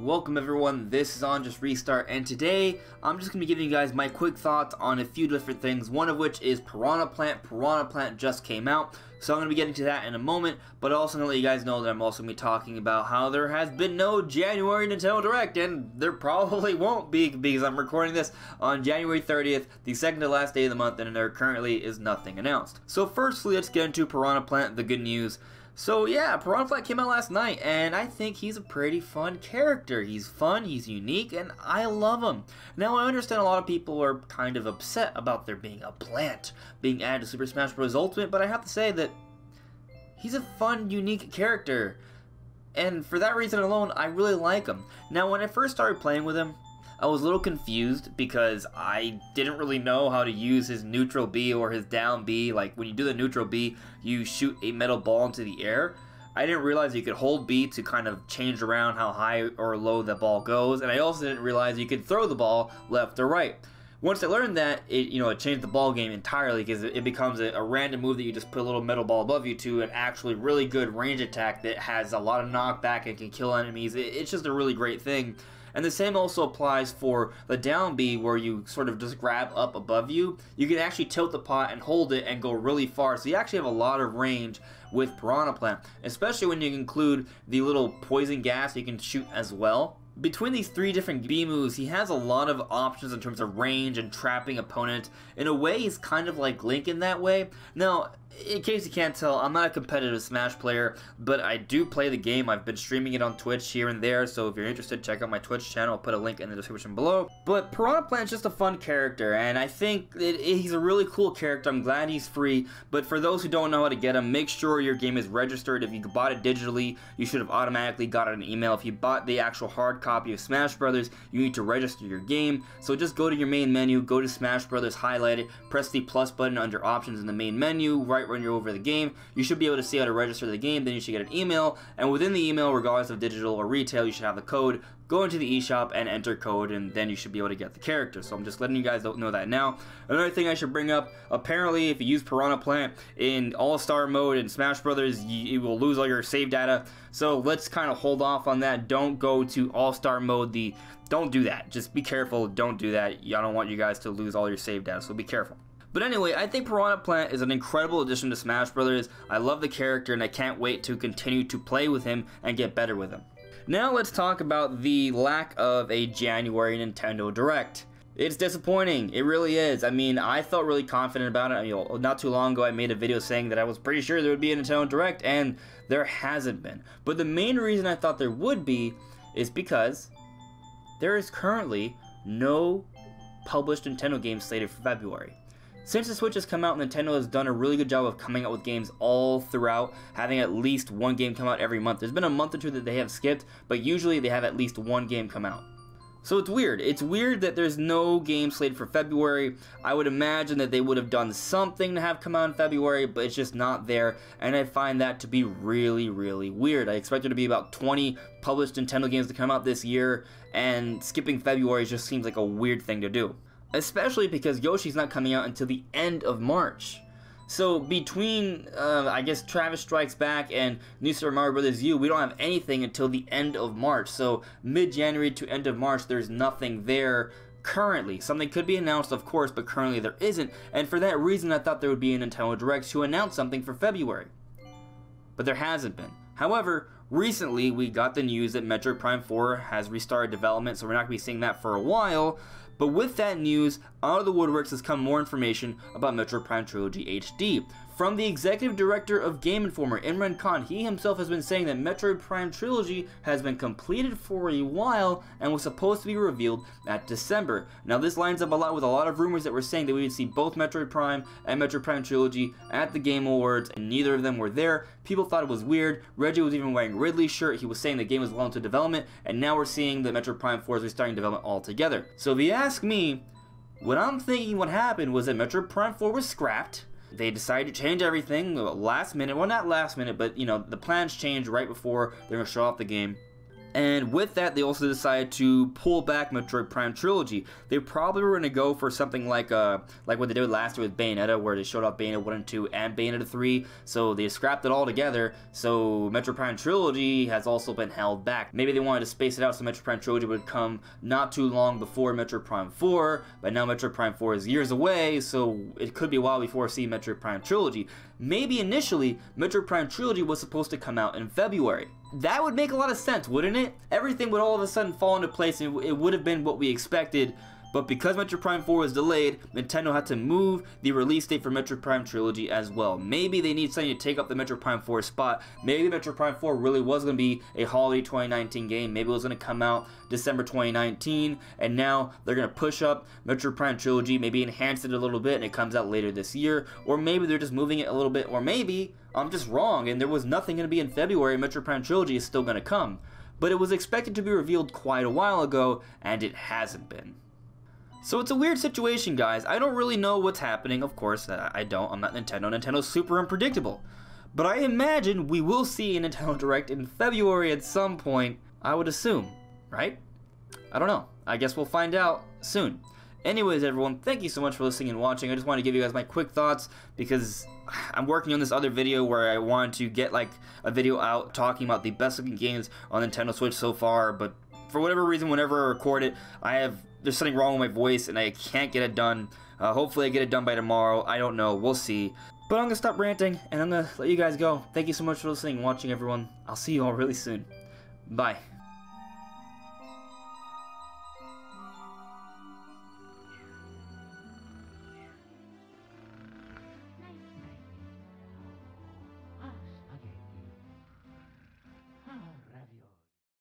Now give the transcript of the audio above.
Welcome everyone, this is on Just Restart, and today I'm just going to be giving you guys my quick thoughts on a few different things, one of which is Piranha Plant. Piranha Plant just came out, so I'm going to be getting to that in a moment, but also going to let you guys know that I'm also going to be talking about how there has been no January Nintendo Direct, and there probably won't be because I'm recording this on January 30th, the second to last day of the month, and there currently is nothing announced. So firstly, let's get into Piranha Plant, the good news. So yeah, Piranha Plant came out last night, and I think he's a pretty fun character. He's fun, he's unique, and I love him. Now I understand a lot of people are kind of upset about there being a plant being added to Super Smash Bros. Ultimate, but I have to say that he's a fun, unique character. And for that reason alone, I really like him. Now when I first started playing with him, I was a little confused because I didn't really know how to use his neutral B or his down B. Like when you do the neutral B, you shoot a metal ball into the air. I didn't realize you could hold B to kind of change around how high or low the ball goes, and I also didn't realize you could throw the ball left or right. Once I learned that, it changed the ball game entirely because it becomes a random move that you just put a little metal ball above you to an actually really good range attack that has a lot of knockback and can kill enemies. It's just a really great thing. And the same also applies for the down B, where you sort of just grab up above you. You can actually tilt the pot and hold it and go really far, so you actually have a lot of range with Piranha Plant, especially when you include the little poison gas you can shoot as well. Between these three different B moves, he has a lot of options in terms of range and trapping opponents. In a way, he's kind of like Link in that way. Now, in case you can't tell, I'm not a competitive Smash player, but I do play the game. I've been streaming it on Twitch here and there, so if you're interested, check out my Twitch channel. I'll put a link in the description below. But Piranha Plant's just a fun character, and I think he's a really cool character. I'm glad he's free, but for those who don't know how to get him, make sure your game is registered. If you bought it digitally, you should have automatically got an email. If you bought the actual hard copy of Smash Brothers, you need to register your game. So just go to your main menu, go to Smash Brothers, highlight it, press the plus button under options in the main menu. Right when you're over the game, you should be able to see how to register the game. Then you should get an email, and within the email, regardless of digital or retail, you should have the code. Go into the eShop and enter code, and then you should be able to get the character. So I'm just letting you guys know that now. Another thing I should bring up, apparently if you use Piranha Plant in All-Star mode in Smash Brothers, you will lose all your save data. So let's kind of hold off on that. Don't go to All-Star mode. Don't do that. Just be careful. Don't do that. I don't want you guys to lose all your save data, so be careful. But anyway, I think Piranha Plant is an incredible addition to Smash Brothers. I love the character, and I can't wait to continue to play with him and get better with him. Now let's talk about the lack of a January Nintendo Direct. It's disappointing, it really is. I mean, I felt really confident about it. Not too long ago I made a video saying that I was pretty sure there would be a Nintendo Direct, and there hasn't been. But the main reason I thought there would be is because there is currently no published Nintendo game slated for February. Since the Switch has come out, Nintendo has done a really good job of coming out with games all throughout, having at least one game come out every month. There's been a month or two that they have skipped, but usually they have at least one game come out. So it's weird. It's weird that there's no game slated for February. I would imagine that they would have done something to have come out in February, but it's just not there, and I find that to be really, really weird. I expect there to be about 20 published Nintendo games to come out this year, and skipping February just seems like a weird thing to do. Especially because Yoshi's not coming out until the end of March. So between, I guess, Travis Strikes Back and New Super Mario Bros. U, we don't have anything until the end of March. So mid-January to end of March, there's nothing there currently. Something could be announced, of course, but currently there isn't. And for that reason, I thought there would be a Nintendo Direct to announce something for February. But there hasn't been. However, recently we got the news that Metroid Prime 4 has restarted development, so we're not going to be seeing that for a while. But with that news, out of the woodworks has come more information about Metroid Prime Trilogy HD. From the executive director of Game Informer, Imran Khan, he himself has been saying that Metroid Prime Trilogy has been completed for a while and was supposed to be revealed at December. Now this lines up a lot with a lot of rumors that were saying that we would see both Metroid Prime and Metroid Prime Trilogy at the Game Awards, and neither of them were there. People thought it was weird. Reggie was even wearing Ridley's shirt. He was saying the game was well into development, and now we're seeing that Metroid Prime 4 is restarting development altogether. So if you ask me, what I'm thinking what happened was that Metroid Prime 4 was scrapped. They decided to change everything last minute. Well, not last minute, but the plans changed right before they're going to show off the game. And with that, they also decided to pull back Metroid Prime Trilogy. They probably were going to go for something like what they did last year with Bayonetta, where they showed off Bayonetta 1 and 2 and Bayonetta 3. So they scrapped it all together. So Metroid Prime Trilogy has also been held back. Maybe they wanted to space it out so Metroid Prime Trilogy would come not too long before Metroid Prime 4. But now Metroid Prime 4 is years away, so it could be a while before we see Metroid Prime Trilogy. Maybe initially, Metroid Prime Trilogy was supposed to come out in February. That would make a lot of sense, wouldn't it? Everything would all of a sudden fall into place and it would have been what we expected. But because Metroid Prime 4 was delayed, Nintendo had to move the release date for Metroid Prime Trilogy as well. Maybe they need something to take up the Metroid Prime 4 spot. Maybe Metroid Prime 4 really was going to be a holiday 2019 game. Maybe it was going to come out December 2019, and now they're going to push up Metroid Prime Trilogy, maybe enhance it a little bit, and it comes out later this year. Or maybe they're just moving it a little bit, or maybe I'm just wrong, and there was nothing going to be in February, Metroid Prime Trilogy is still going to come. But it was expected to be revealed quite a while ago, and it hasn't been. So it's a weird situation, guys. I don't really know what's happening. Of course, I don't. I'm not Nintendo. Nintendo's super unpredictable. But I imagine we will see a Nintendo Direct in February at some point, I would assume, right? I don't know. I guess we'll find out soon. Anyways, everyone, thank you so much for listening and watching. I just wanted to give you guys my quick thoughts because I'm working on this other video where I wanted to get like a video out talking about the best looking games on Nintendo Switch so far, but for whatever reason, whenever I record it, there's something wrong with my voice and I can't get it done. Hopefully I get it done by tomorrow. I don't know. We'll see. But I'm going to stop ranting and I'm going to let you guys go. Thank you so much for listening and watching, everyone. I'll see you all really soon. Bye.